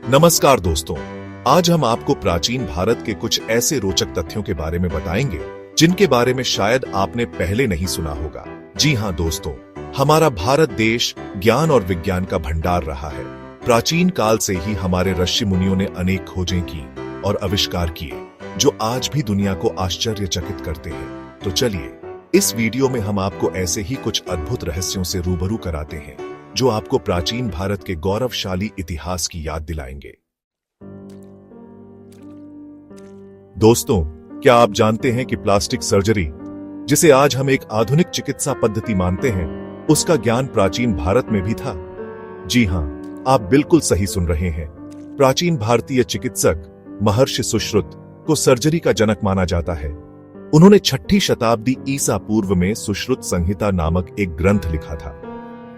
नमस्कार दोस्तों, आज हम आपको प्राचीन भारत के कुछ ऐसे रोचक तथ्यों के बारे में बताएंगे जिनके बारे में शायद आपने पहले नहीं सुना होगा। जी हाँ दोस्तों, हमारा भारत देश ज्ञान और विज्ञान का भंडार रहा है। प्राचीन काल से ही हमारे ऋषि मुनियों ने अनेक खोजें की और आविष्कार किए जो आज भी दुनिया को आश्चर्यचकित करते हैं। तो चलिए इस वीडियो में हम आपको ऐसे ही कुछ अद्भुत रहस्यों से रूबरू कराते हैं जो आपको प्राचीन भारत के गौरवशाली इतिहास की याद दिलाएंगे। दोस्तों, क्या आप जानते हैं कि प्लास्टिक सर्जरी, जिसे आज हम एक आधुनिक चिकित्सा पद्धति मानते हैं, उसका ज्ञान प्राचीन भारत में भी था? जी हां, आप बिल्कुल सही सुन रहे हैं। प्राचीन भारतीय चिकित्सक महर्षि सुश्रुत को सर्जरी का जनक माना जाता है। उन्होंने 6ठी शताब्दी ईसा पूर्व में सुश्रुत संहिता नामक एक ग्रंथ लिखा था।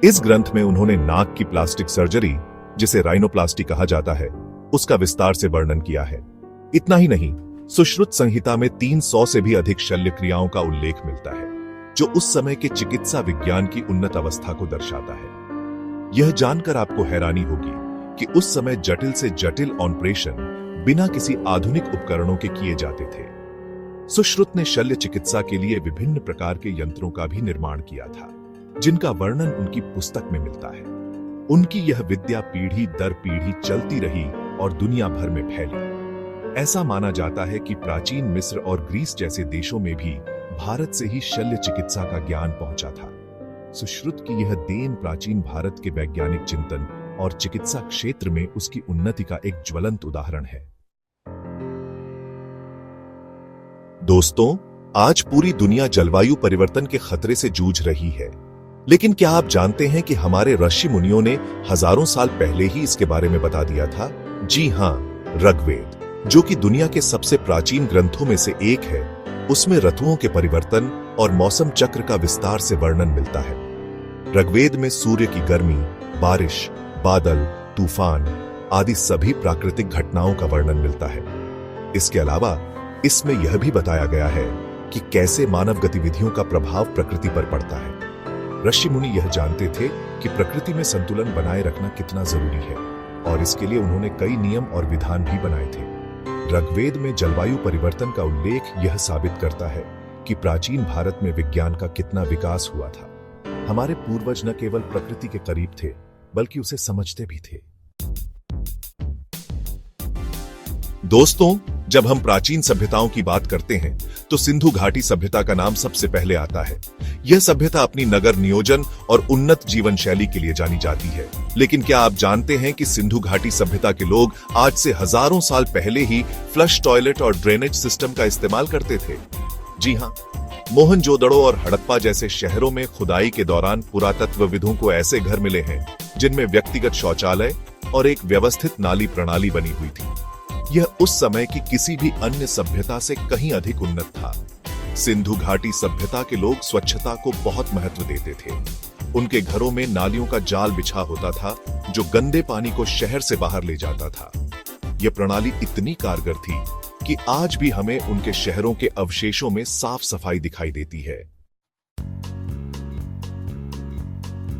इस ग्रंथ में उन्होंने नाक की प्लास्टिक सर्जरी, जिसे राइनोप्लास्टी कहा जाता है, उसका विस्तार से वर्णन किया है। इतना ही नहीं, सुश्रुत संहिता में 300 से भी अधिक शल्य क्रियाओं का उल्लेख मिलता है, जो उस समय के चिकित्सा विज्ञान की उन्नत अवस्था को दर्शाता है। यह जानकर आपको हैरानी होगी कि उस समय जटिल से जटिल ऑपरेशन बिना किसी आधुनिक उपकरणों के किए जाते थे। सुश्रुत ने शल्य चिकित्सा के लिए विभिन्न प्रकार के यंत्रों का भी निर्माण किया था, जिनका वर्णन उनकी पुस्तक में मिलता है। उनकी यह विद्या पीढ़ी दर पीढ़ी चलती रही और दुनिया भर में फैली। ऐसा माना जाता है कि प्राचीन मिस्र और ग्रीस जैसे देशों में भी भारत से ही शल्य चिकित्सा का ज्ञान पहुंचा था। सुश्रुत की यह देन प्राचीन भारत के वैज्ञानिक चिंतन और चिकित्सा क्षेत्र में उसकी उन्नति का एक ज्वलंत उदाहरण है। दोस्तों, आज पूरी दुनिया जलवायु परिवर्तन के खतरे से जूझ रही है, लेकिन क्या आप जानते हैं कि हमारे ऋषि मुनियों ने हजारों साल पहले ही इसके बारे में बता दिया था? जी हां, ऋग्वेद, जो कि दुनिया के सबसे प्राचीन ग्रंथों में से एक है, उसमें ऋतुओं के परिवर्तन और मौसम चक्र का विस्तार से वर्णन मिलता है। ऋग्वेद में सूर्य की गर्मी, बारिश, बादल, तूफान आदि सभी प्राकृतिक घटनाओं का वर्णन मिलता है। इसके अलावा इसमें यह भी बताया गया है कि कैसे मानव गतिविधियों का प्रभाव प्रकृति पर पड़ता है। ऋषि मुनि यह जानते थे कि प्रकृति में संतुलन बनाए रखना कितना जरूरी है, और इसके लिए उन्होंने कई नियम और विधान भी बनाए थे। ऋग्वेद में जलवायु परिवर्तन का उल्लेख यह साबित करता है कि प्राचीन भारत में विज्ञान का कितना विकास हुआ था। हमारे पूर्वज न केवल प्रकृति के करीब थे, बल्कि उसे समझते भी थे। दोस्तों, जब हम प्राचीन सभ्यताओं की बात करते हैं तो सिंधु घाटी सभ्यता का नाम सबसे पहले आता है। यह सभ्यता अपनी नगर नियोजन और उन्नत जीवन शैली के लिए जानी जाती है। लेकिन क्या आप जानते हैं कि सिंधु घाटी सभ्यता के लोग आज से हजारों साल पहले ही फ्लश टॉयलेट और ड्रेनेज सिस्टम का इस्तेमाल करते थे? जी हाँ, मोहनजोदड़ो और हड़प्पा जैसे शहरों में खुदाई के दौरान पुरातत्वविदों को ऐसे घर मिले हैं जिनमें व्यक्तिगत शौचालय और एक व्यवस्थित नाली प्रणाली बनी हुई थी। यह उस समय की किसी भी अन्य सभ्यता से कहीं अधिक उन्नत था। सिंधु घाटी सभ्यता के लोग स्वच्छता को बहुत महत्व देते थे। उनके घरों में नालियों का जाल बिछा होता था जो गंदे पानी को शहर से बाहर ले जाता था। यह प्रणाली इतनी कारगर थी कि आज भी हमें उनके शहरों के अवशेषों में साफ सफाई दिखाई देती है।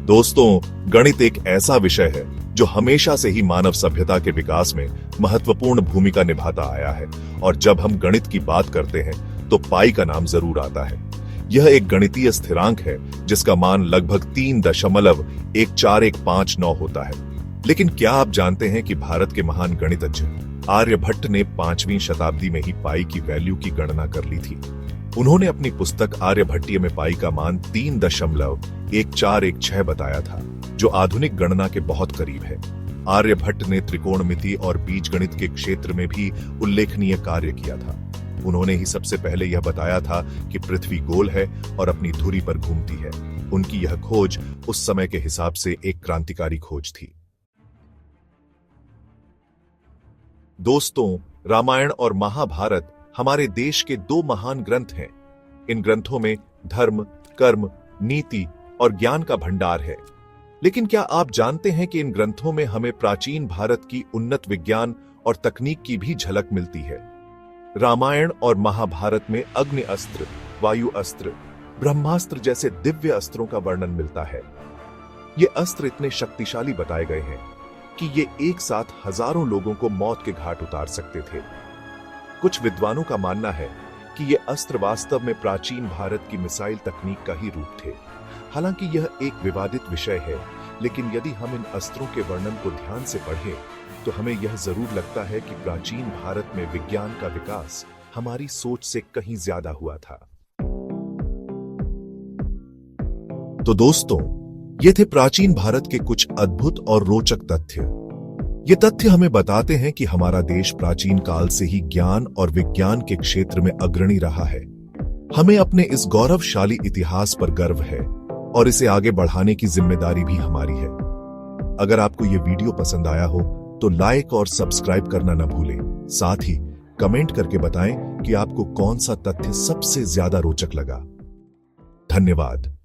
दोस्तों, गणित एक ऐसा विषय है जो हमेशा से ही मानव सभ्यता के विकास में महत्वपूर्ण भूमिका निभाता आया है, और जब हम गणित की बात करते हैं तो पाई का नाम जरूर आता है। यह एक गणितीय स्थिरांक है जिसका मान लगभग 3.14159 होता है। लेकिन क्या आप जानते हैं कि भारत के महान गणितज्ञ आर्यभट्ट ने 5वीं शताब्दी में ही पाई की वैल्यू की गणना कर ली थी। उन्होंने अपनी पुस्तक आर्यभट्टीय में पाई का मान 3.1416 बताया था, जो आधुनिक गणना के बहुत करीब है। आर्यभट्ट ने त्रिकोणमिति और बीजगणित के क्षेत्र में भी उल्लेखनीय कार्य किया था। उन्होंने ही सबसे पहले यह बताया था कि पृथ्वी गोल है और अपनी धुरी पर घूमती है। उनकी यह खोज उस समय के हिसाब से एक क्रांतिकारी खोज थी। दोस्तों, रामायण और महाभारत हमारे देश के 2 महान ग्रंथ हैं। इन ग्रंथों में धर्म, कर्म, नीति और ज्ञान का भंडार है। लेकिन क्या आप जानते हैं कि इन ग्रंथों में हमें प्राचीन भारत की उन्नत विज्ञान और तकनीक की भी झलक मिलती है? रामायण और महाभारत में अग्नि अस्त्र, वायु अस्त्र, ब्रह्मास्त्र जैसे दिव्य अस्त्रों का वर्णन मिलता है। ये अस्त्र इतने शक्तिशाली बताए गए हैं कि ये एक साथ हजारों लोगों को मौत के घाट उतार सकते थे। कुछ विद्वानों का मानना है कि ये अस्त्र वास्तव में प्राचीन भारत की मिसाइल तकनीक का ही रूप थे। हालांकि यह एक विवादित विषय है, लेकिन यदि हम इन अस्त्रों के वर्णन को ध्यान से पढ़ें तो हमें यह जरूर लगता है कि प्राचीन भारत में विज्ञान का विकास हमारी सोच से कहीं ज्यादा हुआ था। तो दोस्तों, ये थे प्राचीन भारत के कुछ अद्भुत और रोचक तथ्य। ये तथ्य हमें बताते हैं कि हमारा देश प्राचीन काल से ही ज्ञान और विज्ञान के क्षेत्र में अग्रणी रहा है। हमें अपने इस गौरवशाली इतिहास पर गर्व है और इसे आगे बढ़ाने की जिम्मेदारी भी हमारी है। अगर आपको ये वीडियो पसंद आया हो तो लाइक और सब्सक्राइब करना न भूलें। साथ ही कमेंट करके बताएं कि आपको कौन सा तथ्य सबसे ज्यादा रोचक लगा। धन्यवाद।